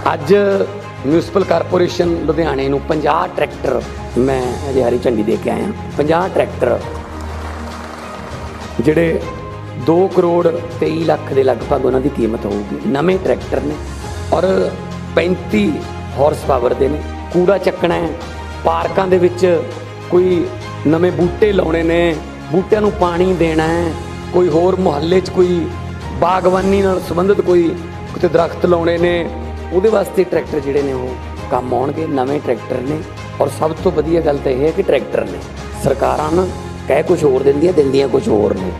ਅੱਜ municipal corporation लुधियाने नूं 50 tractor मैं अजे हरी झंडी दे के आया। 50 ट्रैक्टर जिहड़े 2 करोड़ 23 लाख के लगभग उन्हां दी कीमत होगी। नवे ट्रैक्टर ने और 35 हॉर्स पावर दे ने। कूड़ा चकना है, पार्कां दे विच कोई नवे बूटे लाउणे ने, बूटिਆਂ नूं पानी देना है, कोई होर मुहल्ले च कोई बागवानी नाल संबंधित कोई किते दरख्त लाउणे ने, ਉਹਦੇ ਵਾਸਤੇ ट्रैक्टर ਜਿਹੜੇ ਨੇ ਉਹ ਕੰਮ ਆਉਣਗੇ। ਨਵੇਂ ट्रैक्टर ਨੇ और सब तो वधिया गल तो यह है कि ट्रैक्टर ने सरकारां ना कह कुछ होर दिंदियां कुछ होर ने।